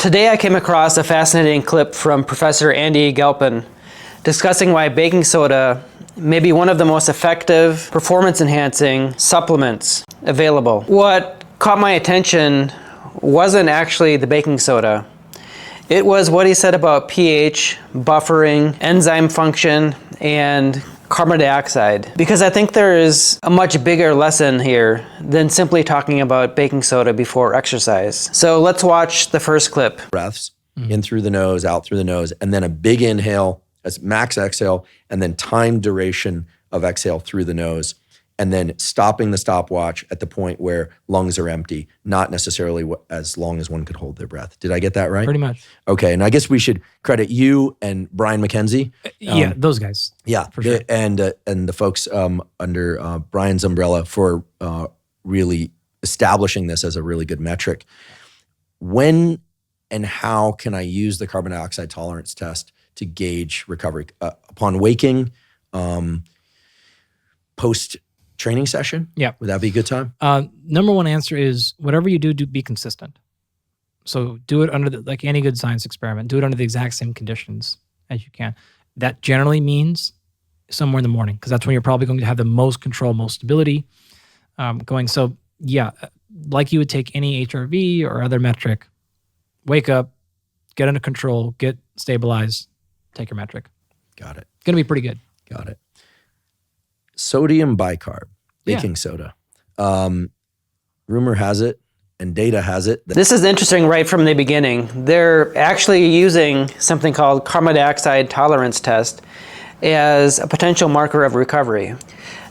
Today I came across a fascinating clip from Professor Andy Galpin discussing why baking soda may be one of the most effective performance-enhancing supplements available. What caught my attention wasn't actually the baking soda. It was what he said about pH, buffering, enzyme function, and carbon dioxide. Because I think there is a much bigger lesson here than simply talking about baking soda before exercise. So let's watch the first clip. Breaths in through the nose, out through the nose, and then a big inhale, as max exhale, and then time duration of exhale through the nose, and then stopping the stopwatch at the point where lungs are empty, not necessarily as long as one could hold their breath. Did I get that right? Pretty much. Okay, and I guess we should credit you and Brian McKenzie. Yeah, those guys. Yeah, for sure. And the folks under Brian's umbrella for really establishing this as a really good metric. When and how can I use the carbon dioxide tolerance test to gauge recovery? Upon waking, post-training session? Yeah. Would that be a good time? Number one answer is whatever you do be consistent. So do it under like any good science experiment. Do it under the exact same conditions as you can. That generally means somewhere in the morning, because that's when you're probably going to have the most control, most stability going. So yeah, like you would take any HRV or other metric, wake up, get under control, get stabilized, take your metric. Got it. Going to be pretty good. Got it. Sodium bicarb, baking soda. Rumor has it, and data has it. This is interesting right from the beginning. They're actually using something called carbon dioxide tolerance test as a potential marker of recovery.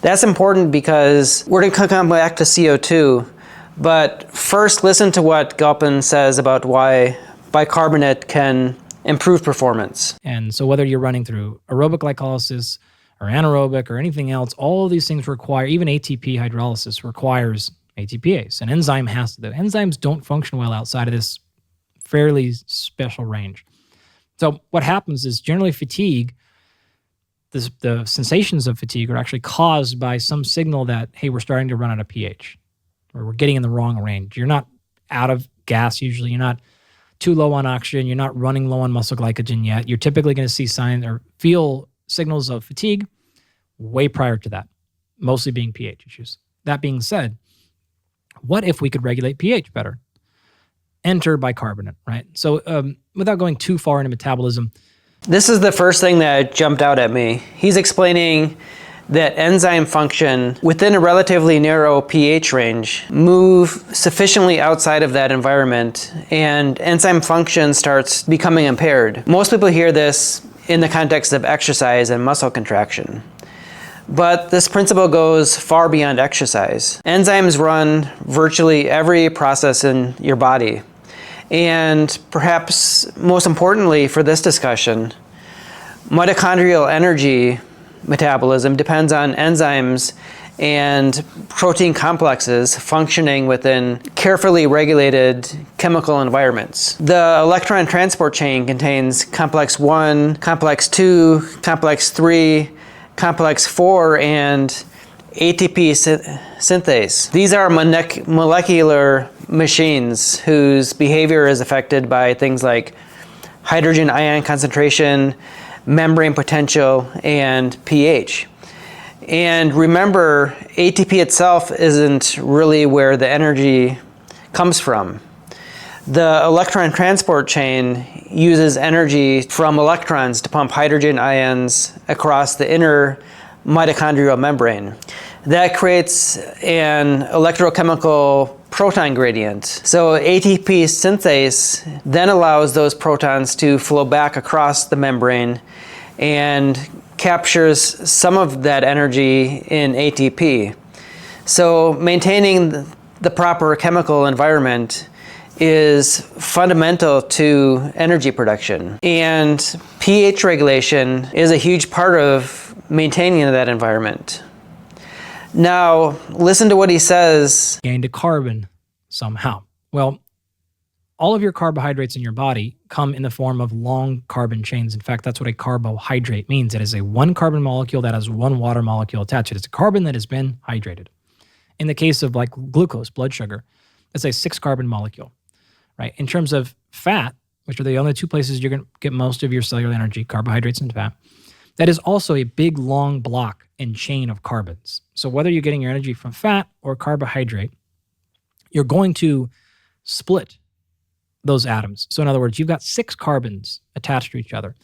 That's important because we're going to come back to CO2, but first listen to what Galpin says about why bicarbonate can improve performance. And so whether you're running through aerobic glycolysis or anaerobic or anything else, all of these things require, even ATP hydrolysis requires ATPase. An enzyme has to do. Enzymes don't function well outside of this fairly special range. So what happens is generally fatigue, the sensations of fatigue are actually caused by some signal that, hey, we're starting to run out of pH, or we're getting in the wrong range. You're not out of gas usually. You're not too low on oxygen. You're not running low on muscle glycogen yet. You're typically going to see signs or feel signals of fatigue way prior to that, mostly being pH issues. That being said, what if we could regulate pH better? Enter bicarbonate, right? So without going too far into metabolism. This is the first thing that jumped out at me. He's explaining that enzyme function within a relatively narrow pH range move sufficiently outside of that environment, and enzyme function starts becoming impaired. Most people hear this in the context of exercise and muscle contraction. But this principle goes far beyond exercise. Enzymes run virtually every process in your body. And perhaps most importantly for this discussion, mitochondrial energy metabolism depends on enzymes and protein complexes functioning within carefully regulated chemical environments. The electron transport chain contains complex 1, complex 2, complex 3, complex 4, and ATP synthase. These are molecular machines whose behavior is affected by things like hydrogen ion concentration, membrane potential, and pH. And remember, ATP itself isn't really where the energy comes from. The electron transport chain uses energy from electrons to pump hydrogen ions across the inner mitochondrial membrane. That creates an electrochemical proton gradient. So ATP synthase then allows those protons to flow back across the membrane and captures some of that energy in ATP. So maintaining the proper chemical environment is fundamental to energy production. And pH regulation is a huge part of maintaining that environment. Now, listen to what he says. Gain to carbon somehow. Well, all of your carbohydrates in your body come in the form of long carbon chains. In fact, that's what a carbohydrate means. It is a one carbon molecule that has one water molecule attached to it. It's a carbon that has been hydrated. In the case of like glucose, blood sugar, it's a 6 carbon molecule, right? In terms of fat, which are the only two places you're going to get most of your cellular energy, carbohydrates and fat, that is also a big, long block and chain of carbons. So whether you're getting your energy from fat or carbohydrate, you're going to split those atoms. So in other words, you've got 6 carbons attached to each other.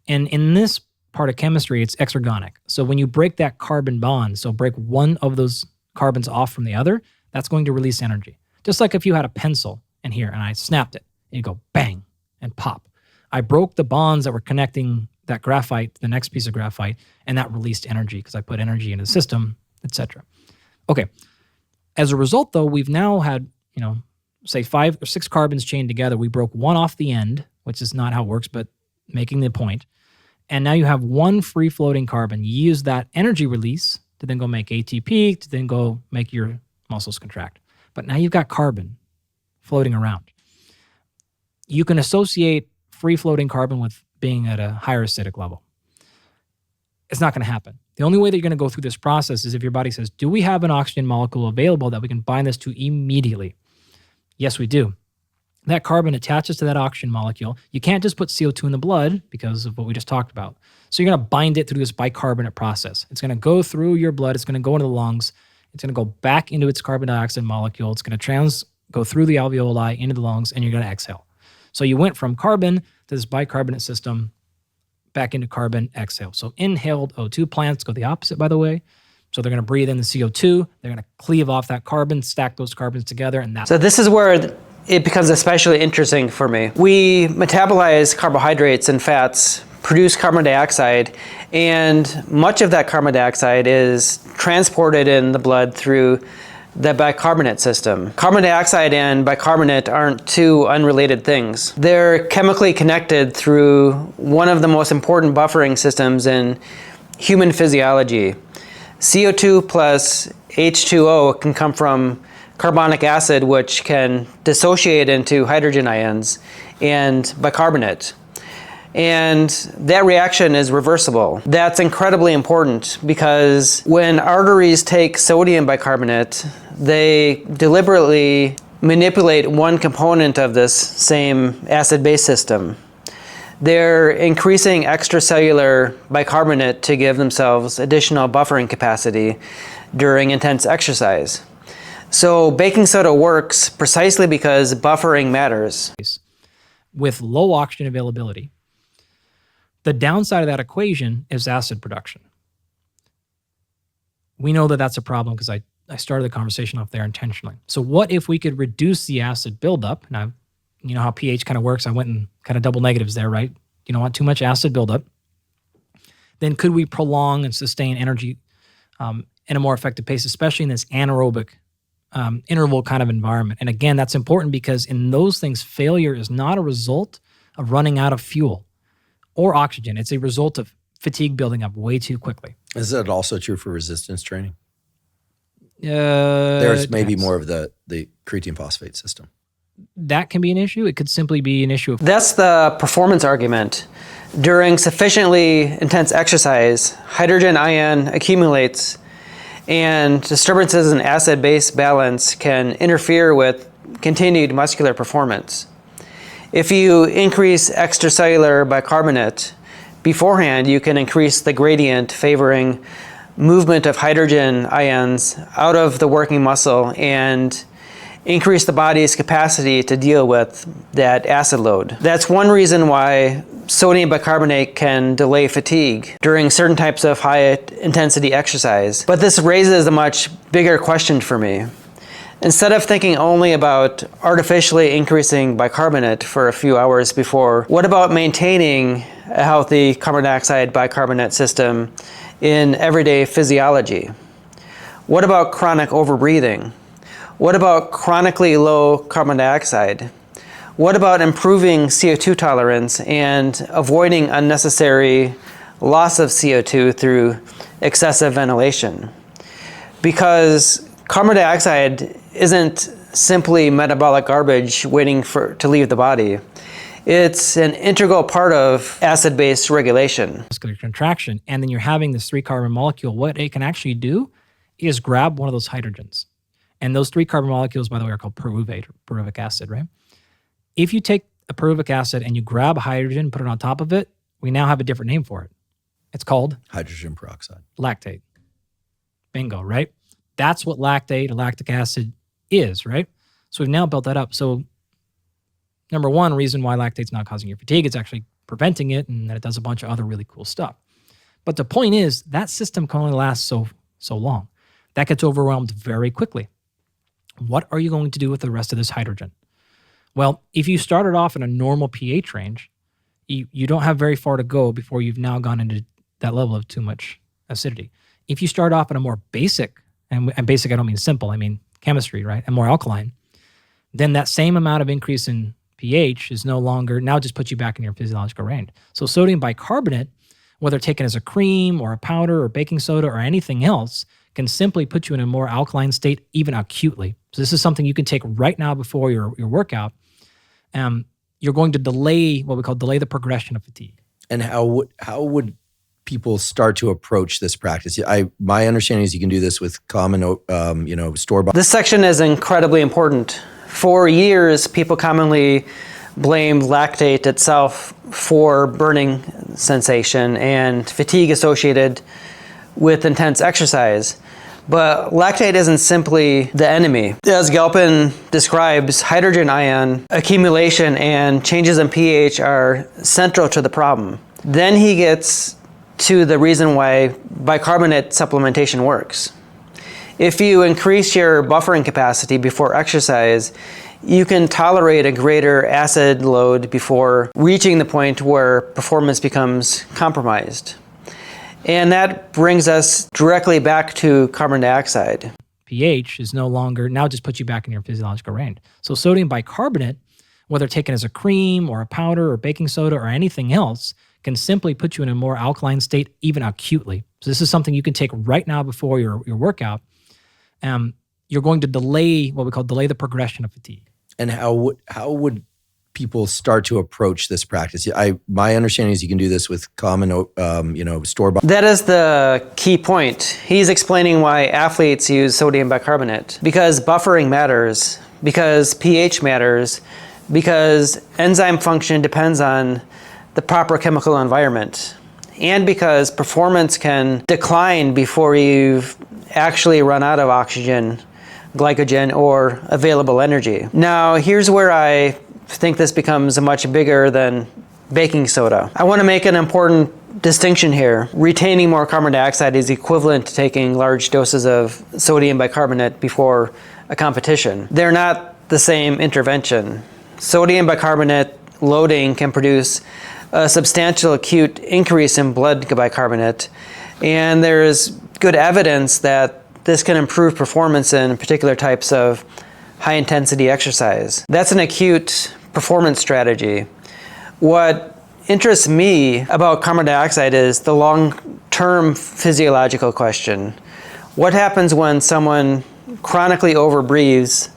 And in this part of chemistry, it's exergonic. So when you break that carbon bond, so break one of those carbons off from the other, that's going to release energy. Just like if you had a pencil in here and I snapped it, and you go bang and pop. I broke the bonds that were connecting that graphite to the next piece of graphite, and that released energy because I put energy into the system, etc. Okay. As a result, though, we've now had, say 5 or 6 carbons chained together. We broke one off the end, which is not how it works, but making the point. And now you have one free-floating carbon. You use that energy release to then go make ATP, to then go make your muscles contract. But now you've got carbon floating around. You can associate free-floating carbon with being at a higher acidic level. It's not going to happen. The only way that you're going to go through this process is if your body says, do we have an oxygen molecule available that we can bind this to immediately? Yes, we do. That carbon attaches to that oxygen molecule. You can't just put CO2 in the blood because of what we just talked about. So you're going to bind it through this bicarbonate process. It's going to go through your blood. It's going to go into the lungs. It's going to go back into its carbon dioxide molecule. It's going to go through the alveoli into the lungs, and you're going to exhale. So you went from carbon to this bicarbonate system, back into carbon, exhale. So inhaled O2, plants go the opposite, by the way. So they're going to breathe in the CO2. They're going to cleave off that carbon, stack those carbons together, and that's... So this is where it becomes especially interesting for me. We metabolize carbohydrates and fats, produce carbon dioxide, and much of that carbon dioxide is transported in the blood through the bicarbonate system. Carbon dioxide and bicarbonate aren't two unrelated things. They're chemically connected through one of the most important buffering systems in human physiology. CO2 plus H2O can come from carbonic acid, which can dissociate into hydrogen ions, and bicarbonate. And that reaction is reversible. That's incredibly important because when arteries take sodium bicarbonate, they deliberately manipulate one component of this same acid-base system. They're increasing extracellular bicarbonate to give themselves additional buffering capacity during intense exercise. So baking soda works precisely because buffering matters. With low oxygen availability, the downside of that equation is acid production. We know that that's a problem because I started the conversation off there intentionally. So what if we could reduce the acid buildup? Now, you know how pH kind of works. I went in kind of double negatives there, right? You don't want too much acid buildup. Then could we prolong and sustain energy in a more effective pace, especially in this anaerobic interval kind of environment? And again, that's important because in those things, failure is not a result of running out of fuel or oxygen. It's a result of fatigue building up way too quickly. Is that also true for resistance training? There's maybe more of the creatine phosphate system. That can be an issue. It could simply be an issue of... That's the performance argument. During sufficiently intense exercise, hydrogen ion accumulates, and disturbances in acid-base balance can interfere with continued muscular performance. If you increase extracellular bicarbonate beforehand, you can increase the gradient favoring movement of hydrogen ions out of the working muscle and increase the body's capacity to deal with that acid load. That's one reason why sodium bicarbonate can delay fatigue during certain types of high intensity exercise. But this raises a much bigger question for me. Instead of thinking only about artificially increasing bicarbonate for a few hours before, what about maintaining a healthy carbon dioxide bicarbonate system in everyday physiology? What about chronic overbreathing? What about chronically low carbon dioxide? What about improving CO2 tolerance and avoiding unnecessary loss of CO2 through excessive ventilation? Because carbon dioxide isn't simply metabolic garbage waiting to leave the body. It's an integral part of acid-base regulation. Muscular contraction, and then you're having this 3-carbon molecule. What it can actually do is grab one of those hydrogens. And those 3 carbon molecules, by the way, are called pyruvate or pyruvic acid, right? If you take a pyruvic acid and you grab hydrogen, put it on top of it, we now have a different name for it. It's called Hydrogen peroxide. lactate. Bingo, right? That's what lactate or lactic acid is, right? So we've now built that up. So number one reason why lactate's not causing your fatigue, it's actually preventing it, and that it does a bunch of other really cool stuff. But the point is that system can only last so long. That gets overwhelmed very quickly. What are you going to do with the rest of this hydrogen? Well, if you started off in a normal pH range, you don't have very far to go before you've now gone into that level of too much acidity. If you start off in a more basic, and basic I don't mean simple, I mean chemistry, right, and more alkaline, then that same amount of increase in pH is no longer, now just puts you back in your physiological range. So sodium bicarbonate, whether taken as a cream or a powder or baking soda or anything else, can simply put you in a more alkaline state, even acutely. So this is something you can take right now before your workout. You're going to delay what we call delay the progression of fatigue. And how would people start to approach this practice? My understanding is you can do this with common, store-bought. This section is incredibly important. For years, people commonly blamed lactate itself for burning sensation and fatigue associated with intense exercise. But lactate isn't simply the enemy. As Galpin describes, hydrogen ion accumulation and changes in pH are central to the problem. Then he gets to the reason why bicarbonate supplementation works. If you increase your buffering capacity before exercise, you can tolerate a greater acid load before reaching the point where performance becomes compromised. And that brings us directly back to carbon dioxide. pH is no longer, now just puts you back in your physiological range. So sodium bicarbonate, whether taken as a cream or a powder or baking soda or anything else, can simply put you in a more alkaline state, even acutely. So this is something you can take right now before your workout. You're going to delay what we call delay the progression of fatigue. And how would people start to approach this practice? My understanding is you can do this with common, store-bought. That is the key point. He's explaining why athletes use sodium bicarbonate. Because buffering matters, because pH matters, because enzyme function depends on the proper chemical environment, and because performance can decline before you've actually run out of oxygen, glycogen, or available energy. Now, here's where I think this becomes much bigger than baking soda. I want to make an important distinction here. Retaining more carbon dioxide is equivalent to taking large doses of sodium bicarbonate before a competition. They're not the same intervention. Sodium bicarbonate loading can produce a substantial acute increase in blood bicarbonate, and there's good evidence that this can improve performance in particular types of high-intensity exercise. That's an acute performance strategy. What interests me about carbon dioxide is the long-term physiological question. What happens when someone chronically overbreathes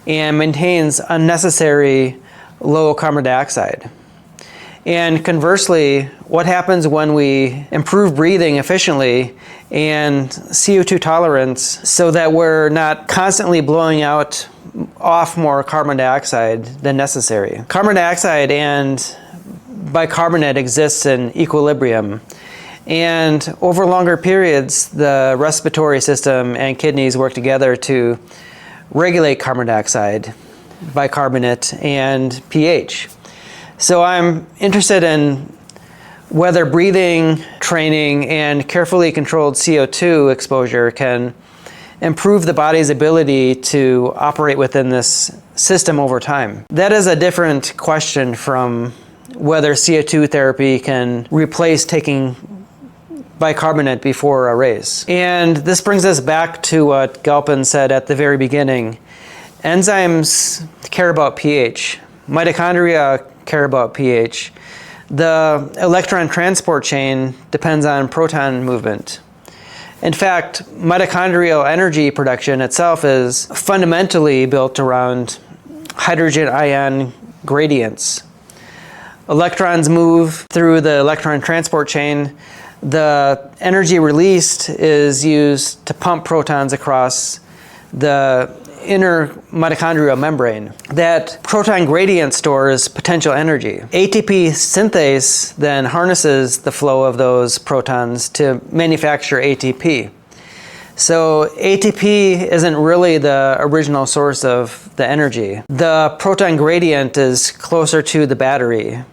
and maintains unnecessary low carbon dioxide? And conversely, what happens when we improve breathing efficiently and CO2 tolerance so that we're not constantly blowing off more carbon dioxide than necessary? Carbon dioxide and bicarbonate exists in equilibrium. And over longer periods, the respiratory system and kidneys work together to regulate carbon dioxide, bicarbonate, and pH. So I'm interested in whether breathing training and carefully controlled CO2 exposure can improve the body's ability to operate within this system over time. That is a different question from whether CO2 therapy can replace taking bicarbonate before a race. And this brings us back to what Galpin said at the very beginning. Enzymes care about pH. Mitochondria care about pH. The electron transport chain depends on proton movement. In fact, mitochondrial energy production itself is fundamentally built around hydrogen ion gradients. Electrons move through the electron transport chain. The energy released is used to pump protons across the inner mitochondrial membrane. That proton gradient stores potential energy. ATP synthase then harnesses the flow of those protons to manufacture ATP. So ATP isn't really the original source of the energy. The proton gradient is closer to the battery.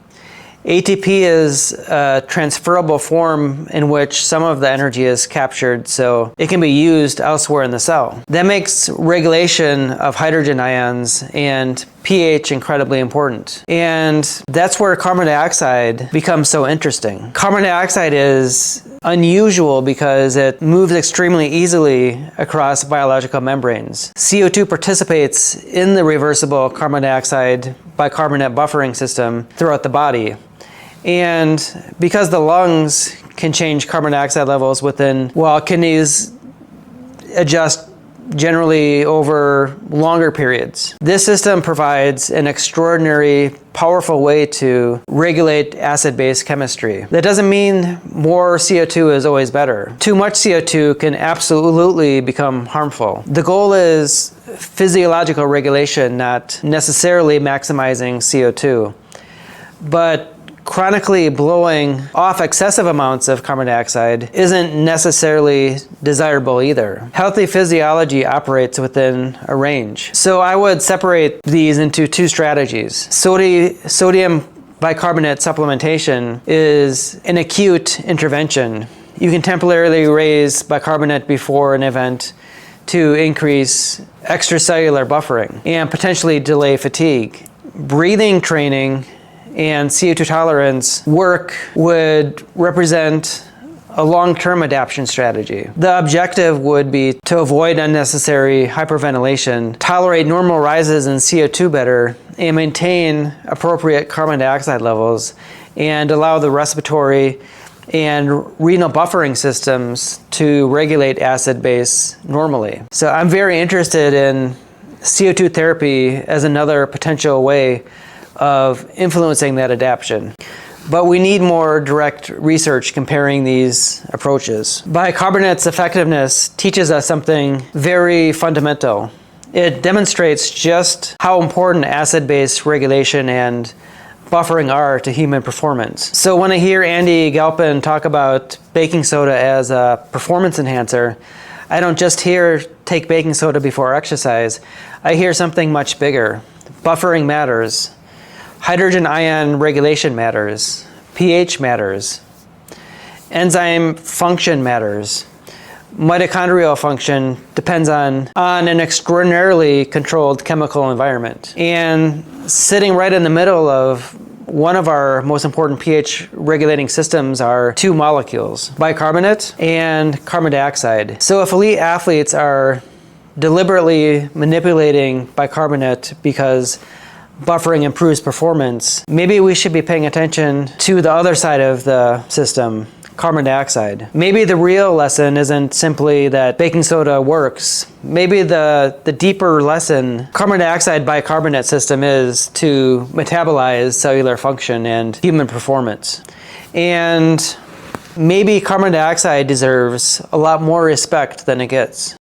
ATP is a transferable form in which some of the energy is captured so it can be used elsewhere in the cell. That makes regulation of hydrogen ions and pH incredibly important. And that's where carbon dioxide becomes so interesting. Carbon dioxide is unusual because it moves extremely easily across biological membranes. CO2 participates in the reversible carbon dioxide bicarbonate buffering system throughout the body. And because the lungs can change carbon dioxide levels while kidneys adjust generally over longer periods. This system provides an extraordinary, powerful way to regulate acid-base chemistry. That doesn't mean more CO2 is always better. Too much CO2 can absolutely become harmful. The goal is physiological regulation, not necessarily maximizing CO2. But chronically blowing off excessive amounts of carbon dioxide isn't necessarily desirable either. Healthy physiology operates within a range. So I would separate these into two strategies. Sodium bicarbonate supplementation is an acute intervention. You can temporarily raise bicarbonate before an event to increase extracellular buffering and potentially delay fatigue. Breathing training and CO2 tolerance work would represent a long-term adaptation strategy. The objective would be to avoid unnecessary hyperventilation, tolerate normal rises in CO2 better, and maintain appropriate carbon dioxide levels, and allow the respiratory and renal buffering systems to regulate acid base normally. So I'm very interested in CO2 therapy as another potential way of influencing that adaptation. But we need more direct research comparing these approaches. Bicarbonate's effectiveness teaches us something very fundamental. It demonstrates just how important acid-base regulation and buffering are to human performance. So when I hear Andy Galpin talk about baking soda as a performance enhancer, I don't just hear take baking soda before exercise. I hear something much bigger. Buffering matters. Hydrogen ion regulation matters. pH matters. Enzyme function matters. Mitochondrial function depends on an extraordinarily controlled chemical environment. And sitting right in the middle of one of our most important pH regulating systems are two molecules, bicarbonate and carbon dioxide. So if elite athletes are deliberately manipulating bicarbonate because buffering improves performance, maybe we should be paying attention to the other side of the system, carbon dioxide. Maybe the real lesson isn't simply that baking soda works. Maybe the deeper lesson carbon dioxide bicarbonate system is to metabolize cellular function and human performance. And maybe carbon dioxide deserves a lot more respect than it gets.